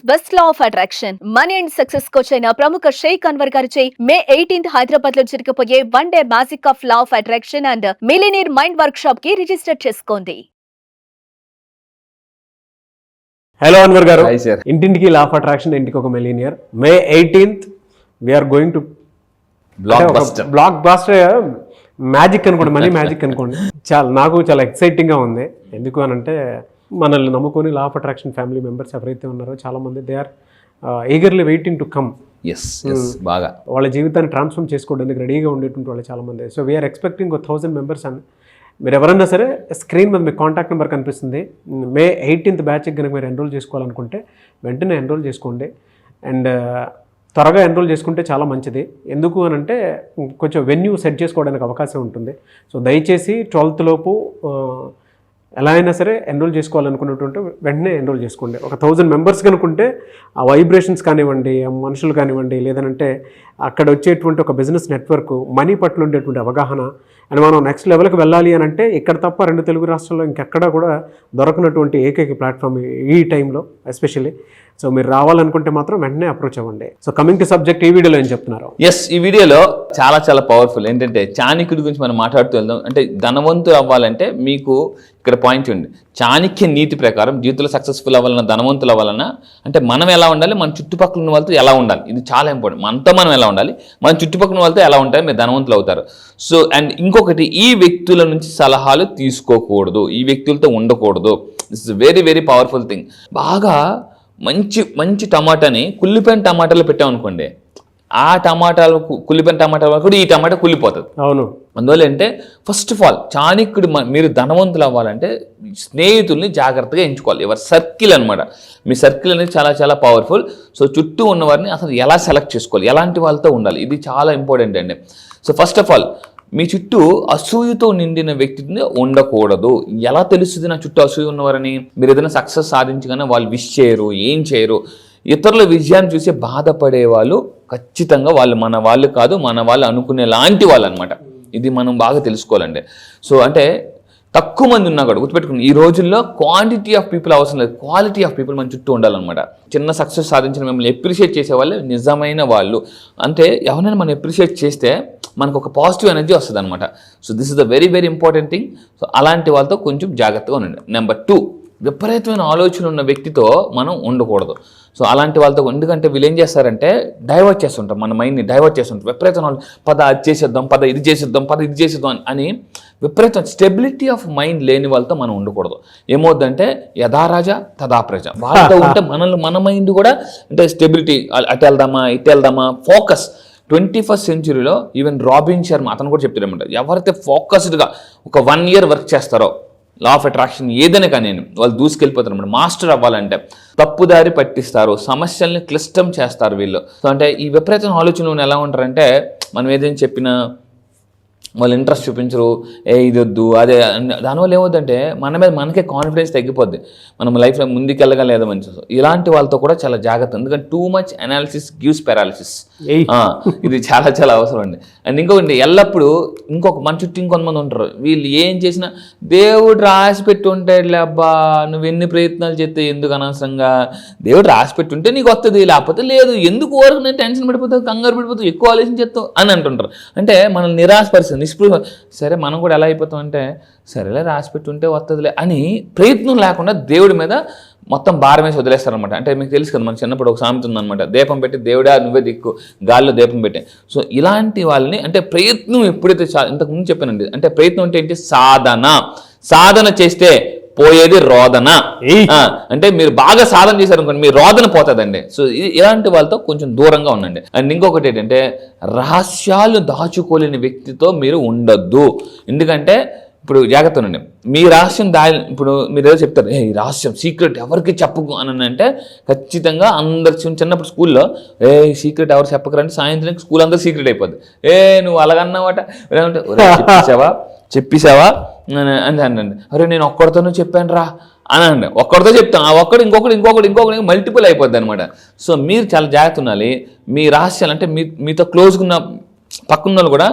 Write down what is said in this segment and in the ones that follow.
Best law of attraction money and success coach అయిన ప్రముఖ షేక్ అన్వర్ గారిచే మే 18th హైదరాబాద్ లో జరగబోయే 1 day magic of law of attraction and millionaire mind workshop కి register చేసుకోండి. హలో అన్వర్ గారు. Hi sir. ఇంటింటికి లా ఆఫ్ అట్రాక్షన్, ఇంటికి ఒక millionaire. May 18th we're going to blockbuster magic అనుకోండి, మనీ మ్యాజిక్ అనుకోండి. నాకు చాలా ఎక్సైటింగ్గా ఉంది. ఎందుకు అని అంటే మనల్ని నమ్ముకొని law of attraction family members ఎవరైతే ఉన్నారో చాలామంది they are eagerly waiting to come. బాగా వాళ్ళ జీవితాన్ని ట్రాన్స్ఫార్మ్ చేసుకోవడానికి రెడీగా ఉండేటువంటి వాళ్ళు చాలామంది. So we're expecting 1000 members. And మీరు ఎవరన్నా సరే స్క్రీన్ మీద మీకు కాంటాక్ట్ నెంబర్ కనిపిస్తుంది. మే 18th బ్యాచ్కి కనుక మీరు ఎన్రోల్ చేసుకోవాలనుకుంటే వెంటనే ఎన్రోల్ చేసుకోండి. అండ్ త్వరగా ఎన్రోల్ చేసుకుంటే చాలా మంచిది. ఎందుకు అని అంటే కొంచెం వెన్యూ సెట్ చేసుకోవడానికి అవకాశం ఉంటుంది. సో దయచేసి 12th లోపు ఎలా అయినా సరే ఎన్రోల్ చేసుకోవాలనుకున్నటువంటి వెంటనే ఎన్రోల్ చేసుకోండి. 1000 మెంబర్స్ కనుకుంటే ఆ వైబ్రేషన్స్ కానివ్వండి, ఆ మనుషులు కానివ్వండి, లేదంటే అక్కడ వచ్చేటువంటి ఒక బిజినెస్ నెట్వర్క్, మనీ పట్ల ఉండేటువంటి అవగాహన, అండ్ మనం నెక్స్ట్ లెవెల్కి వెళ్ళాలి అని అంటే ఇక్కడ తప్ప 2 తెలుగు రాష్ట్రాల్లో ఇంకెక్కడా కూడా దొరకనటువంటి ఏకైక ప్లాట్ఫామ్ ఈ టైంలో ఎస్పెషల్లీ. సో మీరు రావాలనుకుంటే మాత్రం వెంటనే అప్రోచ్ అవ్వండి. సో కమింగ్ టు సబ్జెక్ట్, ఈ వీడియోలో ఏం చెప్తున్నారు? ఈ వీడియోలో చాలా పవర్ఫుల్ ఏంటంటే చాణక్యుడి గురించి మనం మాట్లాడుతూ వెళ్దాం. అంటే ధనవంతులు అవ్వాలంటే మీకు ఇక్కడ పాయింట్ ఉంది. చాణక్య నీతి ప్రకారం జీవితంలో సక్సెస్ఫుల్ అవ్వాలన్నా, ధనవంతులు అవ్వాలన్నా అంటే మనం ఎలా ఉండాలి, మన చుట్టుపక్కల ఉన్న వాళ్ళతో ఎలా ఉండాలి, ఇది చాలా ఇంపార్టెంట్. మనతో మనం ఎలా ఉండాలి, మన చుట్టుపక్కల వాళ్ళతో ఎలా ఉంటారు, మీరు ధనవంతులు అవుతారు. సో అండ్ ఇంకొకటి, ఈ వ్యక్తుల నుంచి సలహాలు తీసుకోకూడదు, ఈ వ్యక్తులతో ఉండకూడదు. This is very powerful thing. బాగా మంచి టమాటాని కుళ్ళిపోయిన టమాటాలు పెట్టామనుకోండి, ఆ టమాటాలు కుళ్ళిపోయిన టమాటాలు కూడా ఈ టమాటా కుళ్ళిపోతుంది. అవును. అందువల్ల అంటే ఫస్ట్ ఆఫ్ ఆల్ చాణక్యుడు మీరు ధనవంతులు అవ్వాలంటే స్నేహితుల్ని జాగ్రత్తగా ఎంచుకోవాలి. ఎవరి సర్కిల్ అనమాట. మీ సర్కిల్ అనేది చాలా పవర్ఫుల్. సో చుట్టూ ఉన్నవారిని అసలు ఎలా సెలెక్ట్ చేసుకోవాలి, ఎలాంటి వాళ్ళతో ఉండాలి, ఇది చాలా ఇంపార్టెంట్ అండి. సో ఫస్ట్ ఆఫ్ ఆల్ మీ చుట్టూ అసూయతో నిండిన వ్యక్తిని ఉండకూడదు. ఎలా తెలుస్తుంది నా చుట్టూ అసూయ ఉన్నవారని? మీరు ఏదైనా సక్సెస్ సాధించగానే వాళ్ళు విష్ చేయరు, ఏం చేయరు. ఇతరుల విజయాన్ని చూసి బాధపడే వాళ్ళు ఖచ్చితంగా మన వాళ్ళు కాదు, మన వాళ్ళు అనుకునే లాంటి వాళ్ళు అనమాట. ఇది మనం బాగా తెలుసుకోవాలండి. సో అంటే తక్కువ మంది ఉన్నా కూడా గుర్తుపెట్టుకుని, ఈ రోజుల్లో క్వాంటిటీ ఆఫ్ పీపుల్ అవసరం లేదు, క్వాలిటీ ఆఫ్ పీపుల్ మన చుట్టూ ఉండాలన్నమాట. చిన్న సక్సెస్ సాధించిన మిమ్మల్ని అప్రిషియేట్ చేసే వాళ్ళే నిజమైన వాళ్ళు. అంటే ఎవరైనా మనం అప్రిషియేట్ చేస్తే మనకు ఒక పాజిటివ్ ఎనర్జీ వస్తుంది అనమాట. So this is the very important thing. So అలాంటి వాళ్ళతో కొంచెం జాగ్రత్తగా ఉండండి. నెంబర్ 2, విపరీతమైన ఆలోచనలు ఉన్న వ్యక్తితో మనం ఉండకూడదు. సో అలాంటి వాళ్ళతో, ఎందుకంటే వీళ్ళు ఏం చేస్తారంటే డైవర్ట్ చేస్తుంటాం, మన మైండ్ని డైవర్ట్ చేస్తుంటాం. విపరీతమైన పద అది చేసేద్దాం, పద ఇది చేసేద్దాం అని విపరీతం స్టెబిలిటీ ఆఫ్ మైండ్ లేని వాళ్ళతో మనం ఉండకూడదు. ఏమవుద్దంటే యథా రాజా తదా ప్రజ. వాళ్ళతో ఉంటే మన మైండ్ కూడా అంటే స్టెబిలిటీ, అటు వెళ్దామా ఫోకస్. 21st centuryలో ఈవెన్ రాబిన్ శర్మ అతను కూడా చెప్తారన్నమాట, ఎవరైతే ఫోకస్డ్గా ఒక 1 year వర్క్ చేస్తారో లా ఆఫ్ అట్రాక్షన్ ఏదైనా కానీ వాళ్ళు దూసుకెళ్ళిపోతారు అనమాట. మాస్టర్ అవ్వాలంటే తప్పుదారి పట్టిస్తారు, సమస్యల్ని క్లిష్టం చేస్తారు వీళ్ళు. సో అంటే ఈ విపరీతమైన ఆలోచనలు ఎలా ఉంటారంటే మనం ఏదైనా చెప్పినా వాళ్ళు ఇంట్రెస్ట్ చూపించరు, ఇది వద్దు అదే. దానివల్ల ఏమవుతుందంటే మన మీద మనకే కాన్ఫిడెన్స్ తగ్గిపోద్ది, మనం లైఫ్లో ముందుకెళ్ళగలేదో మంచి. ఇలాంటి వాళ్ళతో కూడా చాలా జాగ్రత్త, ఎందుకంటే too much analysis gives paralysis. ఇది చాలా అవసరం అండి. అండ్ ఇంకొకటి, ఎల్లప్పుడూ మన చుట్టూ ఇంకొంతమంది ఉంటారు, వీళ్ళు ఏం చేసినా దేవుడు రాసి పెట్టి ఉంటాడులే అబ్బా, నువ్వు ఎన్ని ప్రయత్నాలు చేస్తే ఎందుకు అనవసరంగా, దేవుడు రాసి పెట్టి ఉంటే నీకు వస్తుంది, లేకపోతే లేదు, ఎందుకు వరకు నేను టెన్షన్ పడిపోతావు, కంగారు పడిపోతావు, ఎక్కువ ఆలోచించేస్తావు అని అంటుంటారు. అంటే మనల్ని నిరాశపరిస్తుంది, నిస్పృహ. సరే మనం కూడా ఎలా అయిపోతాం అంటే సరేలే రాసి పెట్టి ఉంటే వస్తుందిలే అని ప్రయత్నం లేకుండా దేవుడి మీద మొత్తం భారం వేసి వదిలేస్తారనమాట. అంటే మీకు తెలుసు కదా, మన చిన్నప్పుడు ఒక సామెత ఉందన్నమాట, దీపం పెట్టి దేవుడా నువ్వే దిక్కు, గాల్లో దీపం పెట్టి. సో ఇలాంటి వాళ్ళని అంటే ప్రయత్నం ఎప్పుడైతే ఇంతకుముందు చెప్పానండి, అంటే ప్రయత్నం అంటే ఏంటి, సాధన చేస్తే పోయేది రోదన. అంటే మీరు బాగా సాధన చేశారనుకోండి మీ రోదన పోతుందండి. సో ఇలాంటి వాళ్ళతో కొంచెం దూరంగా ఉండండి. అండ్ ఇంకొకటి ఏంటంటే రహస్యాలు దాచుకోలేని వ్యక్తితో మీరు ఉండొద్దు. ఎందుకంటే ఇప్పుడు జాగ్రత్త ఉండండి, మీ రహస్యం ఇప్పుడు మీరు ఏదో చెప్తారు, ఈ రహస్యం సీక్రెట్ ఎవరికి చెప్పకు అని అంటే ఖచ్చితంగా అందరు చిన్నప్పుడు స్కూల్లో సీక్రెట్ ఎవరు చెప్పకరంటే సాయంత్రం స్కూల్ అందరూ సీక్రెట్ అయిపోద్ది. నువ్వు అలాగన్నావాట చెప్పేసావా అని అనండి. అరే నేను ఒక్కడితోనే చెప్పాను రా అని అండి. ఒక్కడితో చెప్తాను, ఆ ఒక్కడు ఇంకొకటి మల్టిపుల్ అయిపోద్ది అనమాట. సో మీరు చాలా జాగ్రత్త ఉండాలి. మీ రహస్యాలు అంటే మీతో క్లోజ్గా ఉన్న పక్కన వాళ్ళు కూడా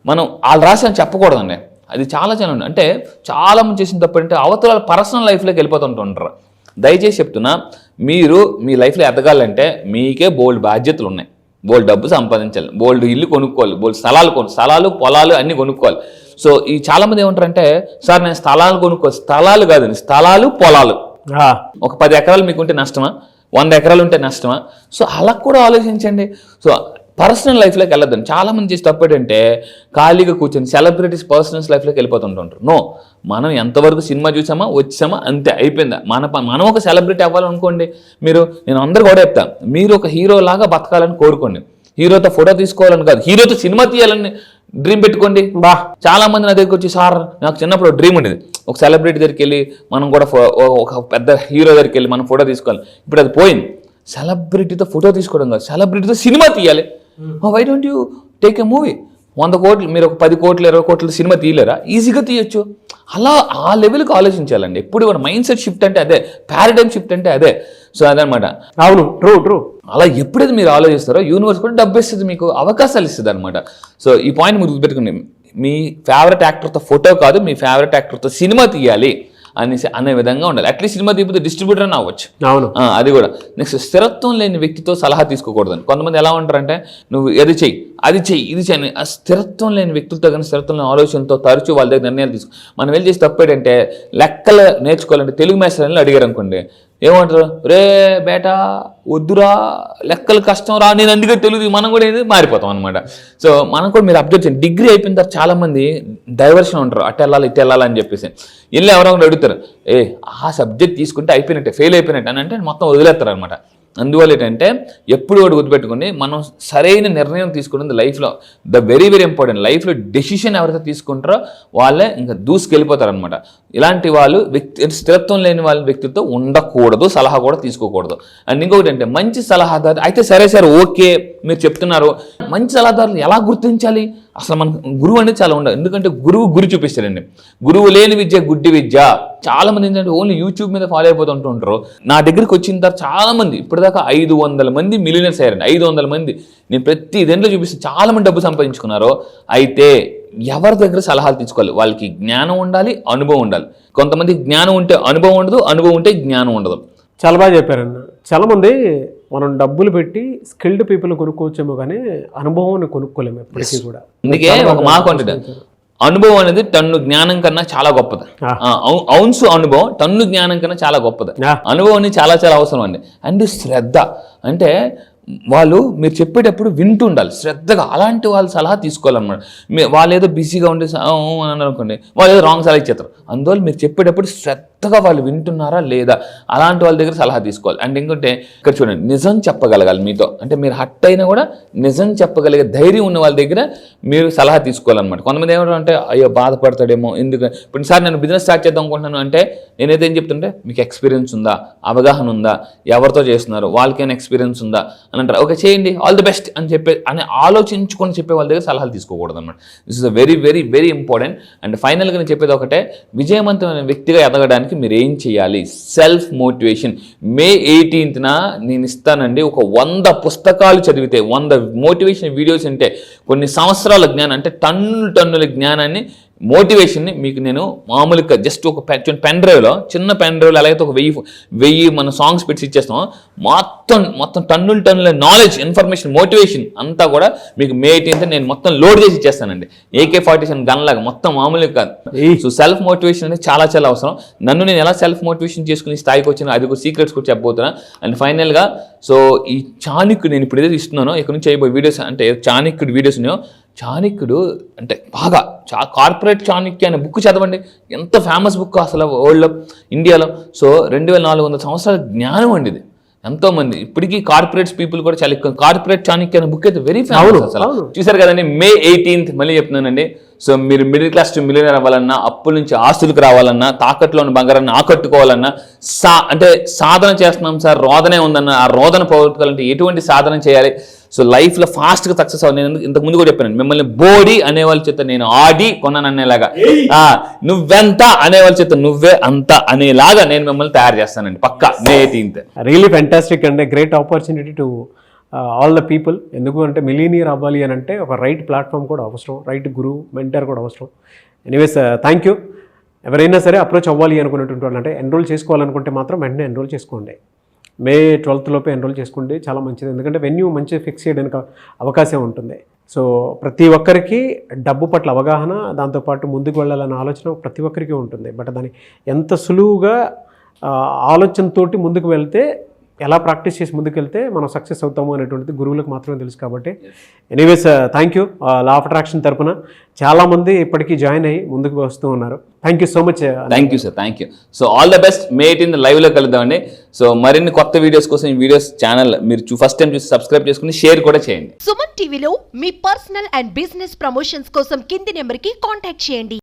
మనం వాళ్ళ రహస్యాన్ని చెప్పకూడదండి. అది చాలా ఉంది. అంటే చాలామంది చేసిన తప్పు అంటే అవతల పర్సనల్ లైఫ్లోకి వెళ్ళిపోతుంటారు. దయచేసి చెప్తున్నా, మీరు మీ లైఫ్లో ఎదగాలంటే మీకే బోల్డ్ బాధ్యతలు ఉన్నాయి, బోల్డ్ డబ్బు సంపాదించాలి, బోల్డ్ ఇల్లు కొనుక్కోవాలి, బోల్డ్ స్థలాలు పొలాలు అన్నీ కొనుక్కోవాలి. సో ఈ చాలామంది ఏమంటారంటే సార్ నేను స్థలాలు కొనుక్కోవాలి, స్థలాలు కాదండి, స్థలాలు పొలాలు. ఒక 10 ఎకరాలు మీకుంటే నష్టమా, 100 ఎకరాలు ఉంటే నష్టమా? సో అలా కూడా ఆలోచించండి. సో పర్సనల్ లైఫ్లోకి వెళ్ళొద్దండి. చాలామంది చేసి తప్పు ఏంటంటే ఖాళీగా కూర్చొని సెలబ్రిటీస్ పర్సనల్స్ లైఫ్లోకి వెళ్ళిపోతుంటుంటారు. నో, మనం ఎంతవరకు సినిమా చూసామా వచ్చామా అంతే, అయిపోయిందా. మనం ఒక సెలబ్రిటీ అవ్వాలనుకోండి, నేను అందరూ కూడా చెప్తాను, మీరు ఒక హీరో లాగా బతకాలని కోరుకోండి. హీరోతో ఫోటో తీసుకోవాలని కాదు, హీరోతో సినిమా తీయాలని డ్రీమ్ పెట్టుకోండి. చాలా మంది నా దగ్గరికి వచ్చి సార్ నాకు చిన్నప్పుడు డ్రీమ్ ఉండేది, ఒక సెలబ్రిటీ దగ్గరికి వెళ్ళి మనం కూడా ఒక పెద్ద హీరో దగ్గరికి వెళ్ళి మనం ఫోటో తీసుకోవాలి. ఇప్పుడు అది పోయింది. సెలబ్రిటీతో ఫోటో తీసుకోవడం కాదు, సెలబ్రిటీతో సినిమా తీయాలి. Why don't you take a movie? 100 కోట్లు మీరు ఒక 10 కోట్లు 20 కోట్ల సినిమా తీయలేరా? ఈజీగా తీయొచ్చు. అలా ఆ లెవెల్కి ఆలోచించాలండి. ఎప్పుడు కూడా మైండ్ సెట్ షిఫ్ట్ అంటే అదే, పారాడైమ్ షిఫ్ట్ అంటే అదే. సో అదనమాట. అవును, ట్రూ. అలా ఎప్పుడైతే మీరు ఆలోచిస్తారో యూనివర్స్ కూడా డబ్బు ఇస్తుంది, మీకు అవకాశాలు ఇస్తుంది అనమాట. సో ఈ పాయింట్ మీరు గుర్తుపెట్టుకోండి, మీ ఫేవరెట్ యాక్టర్తో ఫోటో కాదు, మీ ఫేవరెట్ యాక్టర్తో సినిమా తీయాలి అనే విధంగా ఉండాలి. అట్లీస్ట్ సినిమా తీపితే డిస్ట్రిబ్యూటర్ అని అవ్వచ్చు. అవును, అది కూడా. నెక్స్ట్, స్థిరత్వం లేని వ్యక్తితో సలహా తీసుకోకూడదని. కొంతమంది ఎలా ఉంటారంటే నువ్వు అది చెయ్యి, అది చెయ్యి, ఇది చెయ్యి. ఆ స్థిరత్వం లేని వ్యక్తులతో కానీ స్థిరత్వం లేని ఆలోచనతో తరచూ వాళ్ళ దగ్గర నిర్ణయాలు తీసుకో. మనం వెళ్ళి చేసి తప్పేటంటే లెక్కలు నేర్చుకోవాలంటే తెలుగు మాస్టర్ని అడిగారు అనుకోండి, ఏమంటారు? రే బేటా వద్దురా, లెక్కలు కష్టం రా, నేను అందుకే తెలుగు. మనం కూడా ఏది మారిపోతాం అనమాట. సో మనం కూడా మీరు అబ్జర్వ్ చేయండి, డిగ్రీ అయిపోయిన తర్వాత చాలామంది డైవర్షన్ ఉంటారు, అటు వెళ్ళాలి ఇటు వెళ్ళాలి అని చెప్పేసి. వెళ్ళి ఎవరో అడుగుతారు, ఆ సబ్జెక్ట్ తీసుకుంటే అయిపోయినట్టే, ఫెయిల్ అయిపోయినట్టు అని అంటే మొత్తం వదిలేస్తారు అనమాట. అందువల్ల ఏంటంటే ఎప్పుడు కూడా గుర్తుపెట్టుకుని మనం సరైన నిర్ణయం తీసుకున్నది లైఫ్లో ద వెరీ వెరీ ఇంపార్టెంట్. లైఫ్లో డెసిషన్ ఎవరైతే తీసుకుంటారో వాళ్ళే ఇంకా దూసుకెళ్ళిపోతారు అనమాట. ఇలాంటి వాళ్ళు స్థిరత్వం లేని వాళ్ళ వ్యక్తితో ఉండకూడదు, సలహా కూడా తీసుకోకూడదు. అండ్ ఇంకొకటి అంటే మంచి సలహాదారు అయితే సరే ఓకే మీరు చెప్తున్నారు, మంచి సలహాదారులు ఎలా గుర్తించాలి? అసలు మనకు గురువు అనేది చాలా ఉండదు. ఎందుకంటే గురువు చూపిస్తాడండి. గురువు లేని విద్య గుడ్డి విద్య. చాలా మంది ఏంటంటే ఓన్లీ యూట్యూబ్ మీద ఫాలో అయిపోతుంటూ ఉంటారు. నా దగ్గరికి వచ్చిన తర్వాత చాలా మంది ఇప్పటిదాకా 500 మంది మిలియనర్స్ అయ్యారండి. 500 మంది నేను ప్రతి దేంట్లో చూపిస్తే చాలా మంది డబ్బు సంపాదించుకున్నారు. అయితే ఎవరి దగ్గర సలహాలు తీసుకోవాలి? వాళ్ళకి జ్ఞానం ఉండాలి, అనుభవం ఉండాలి. కొంతమంది జ్ఞానం ఉంటే అనుభవం ఉండదు, అనుభవం ఉంటే జ్ఞానం ఉండదు. చాలా బాగా చెప్పారన్న. చాలామంది మనం డబ్బులు పెట్టి స్కిల్డ్ పీపుల్ కొనుక్కోవచ్చేమో కానీ అనుభవాన్ని కొనుక్కోలేము ఎప్పటికీ కూడా. అందుకే ఒక మాట అంటే అనుభవం అనేది టన్ను జ్ఞానం కన్నా చాలా గొప్పది. ఔన్స్ అనుభవం టన్ను జ్ఞానం కన్నా చాలా గొప్పది. అనుభవం అనేది చాలా చాలా అవసరం అండి. అండ్ శ్రద్ధ అంటే వాళ్ళు మీరు చెప్పేటప్పుడు వింటుండాలి శ్రద్ధగా. అలాంటి వాళ్ళ సలహా తీసుకోవాలన్నమాట. వాళ్ళు ఏదో బిజీగా ఉండే అని అనుకోండి, వాళ్ళు ఏదో రాంగ్ సలహా ఇచ్చేస్తారు. అందువల్ల మీరు చెప్పేటప్పుడు శ్రద్ధగా వాళ్ళు వింటున్నారా లేదా అలాంటి వాళ్ళ దగ్గర సలహా తీసుకోవాలి. అండ్ ఇంకొంటే ఇక్కడ చూడండి, నిజం చెప్పగలగాలి మీతో. అంటే మీరు హట్ అయినా కూడా నిజం చెప్పగలిగే ధైర్యం ఉన్న వాళ్ళ దగ్గర మీరు సలహా తీసుకోవాలన్నమాట. కొంతమంది ఏమంటారంటే అయ్యో బాధపడతాడేమో, ఎందుకు ఇప్పుడు సార్ నేను బిజినెస్ స్టార్ట్ చేద్దాం అనుకుంటున్నాను అంటే నేనైతే ఏం చెప్తుంటే మీకు ఎక్స్పీరియన్స్ ఉందా, అవగాహన ఉందా, ఎవరితో చేస్తున్నారు, వాళ్ళకైనా ఎక్స్పీరియన్స్ ఉందా అని అంటారు. ఓకే చేయండి, ఆల్ ది బెస్ట్ అని ఆలోచించుకొని చెప్పే వాళ్ళ దగ్గర సలహాలు తీసుకోకూడదు అనమాట. This is a very very very important. And ఫైనల్గా నేను చెప్పేది ఒకటే, విజయవంతమైన వ్యక్తిగా ఎదగడానికి మీరు ఏం చేయాలి? Self motivation. May 18th నేను ఇస్తానండి. ఒక 100 పుస్తకాలు చదివితే, 100 మోటివేషన్ వీడియోస్ ఉంటే, కొన్ని సంవత్సరాల జ్ఞానం అంటే టన్నుల జ్ఞానాన్ని, మోటివేషన్ని మీకు నేను మామూలుగా జస్ట్ ఒక పెన్ డ్రైవ్లో, చిన్న పెన్ డ్రైవ్లో ఎలాగైతే ఒక 1000 మన సాంగ్స్ పెట్టి ఇచ్చేస్తాం, మొత్తం టన్నుల నాలెడ్జ్, ఇన్ఫర్మేషన్, మోటివేషన్ అంతా కూడా మీకు May 18th నేను మొత్తం లోడ్ చేసి ఇచ్చేస్తానండి. AK-47 గన్ లాగా మొత్తం మామూలుగా కాదు. సో సెల్ఫ్ మోటివేషన్ అనేది చాలా చాలా అవసరం. నన్ను నేను ఎలా సెల్ఫ్ మోటివేషన్ చేసుకుని స్థాయికి వచ్చినా అది కూడా సీక్రెట్స్ కూడా చెప్పబోతున్నా. అండ్ ఫైనల్గా సో ఈ చాణక్యుడు నేను ఇప్పుడు ఏదైతే ఇస్తున్నానో ఇక్కడ నుంచి అయిపోయి వీడియోస్ అంటే చాణక్యుడు వీడియోస్ ఉన్నాయో, చాణక్యుడు అంటే బాగా కార్పొరేట్ చాణక్య అనే బుక్ చదవండి. ఎంత ఫేమస్ బుక్ అసలు వరల్డ్లో, ఇండియాలో. సో 2400 సంవత్సరాల జ్ఞానం అండి ఇది. ఎంతోమంది ఇప్పటికీ కార్పొరేట్స్ పీపుల్ కూడా చాలా ఎక్కువ. కార్పొరేట్ చాణక్య అనే బుక్ అయితే వెరీ ఫేమస్ అసలు. చూసారు కదండి, May 18th మళ్ళీ చెప్తున్నానండి. సో మీరు మిడిల్ క్లాస్ టు మిలియనర్ అవ్వాలన్నా, అప్పుల నుంచి ఆస్తులకు రావాలన్నా, తాకట్లో ఉన్న బంగారాన్ని ఆకట్టుకోవాలన్నా, అంటే సాధన చేస్తున్నాం సార్, రోదనే ఉందన్న, ఆ రోదన పోగొట్టుకోవాలంటే ఎటువంటి సాధన చేయాలి? సో లైఫ్లో ఫాస్ట్గా సక్సెస్ అవ్వాలి. నేను ఇంతకు ముందు కూడా చెప్పాను, మిమ్మల్ని బోడీ అనేవాళ్ళ చేత నేను ఆడి కొన్నాను అనేలాగా, నువ్వెంత అనేవాళ్ళ చేత నువ్వే అంత అనేలాగా నేను మిమ్మల్ని తయారు చేస్తానండి పక్కా May 18th. Really fantastic and great opportunity to all the people. ఎందుకు అంటే మిలీనియర్ అవ్వాలి అని అంటే ఒక రైట్ ప్లాట్ఫామ్ కూడా అవసరం, రైట్ గురువు, మెంటర్ కూడా అవసరం. Anyways thank you. ఎవరైనా సరే అప్రోచ్ అవ్వాలి అనుకునేటువంటి వాళ్ళు, అంటే ఎన్రోల్ చేసుకోవాలనుకుంటే మాత్రం వెంటనే ఎన్రోల్ చేసుకోండి. మే 12th లోపే ఎన్రోల్ చేసుకోండి, చాలా మంచిది. ఎందుకంటే వెన్యూ మంచిగా ఫిక్స్ చేయడానికి అవకాశం ఉంటుంది. సో ప్రతి ఒక్కరికి డబ్బు పట్ల అవగాహన, దాంతోపాటు ముందుకు వెళ్ళాలన్న ఆలోచన ప్రతి ఒక్కరికి ఉంటుంది. బట్ దాన్ని ఎంత సులువుగా ఆలోచనతోటి ముందుకు వెళ్తే, ఎలా ప్రాక్టీస్ చేసి ముందుకు వెళ్తే మనం సక్సెస్ అవుతాము అనేటువంటిది గురువులకు మాత్రమే తెలుసు. కాబట్టి anyways thank you. Law of attraction తరపున చాలామంది ఇప్పటికీ జాయిన్ అయ్యి ముందుకు వస్తూ ఉన్నారు. Thank you so much. Thank you sir, thank you. So all the best. May 18 లైవ్లో కలుద్దామండి. సో మరిన్ని కొత్త వీడియోస్ కోసం ఈ వీడియోస్ ఛానల్ మీరు ఫస్ట్ టైం చూసి సబ్స్క్రైబ్ చేసుకుని షేర్ కూడా చేయండి. సుమన్ టీవీలో మీ పర్సనల్ అండ్ బిజినెస్ ప్రమోషన్స్ కోసం కింది నెంబర్కి కాంటాక్ట్ చేయండి.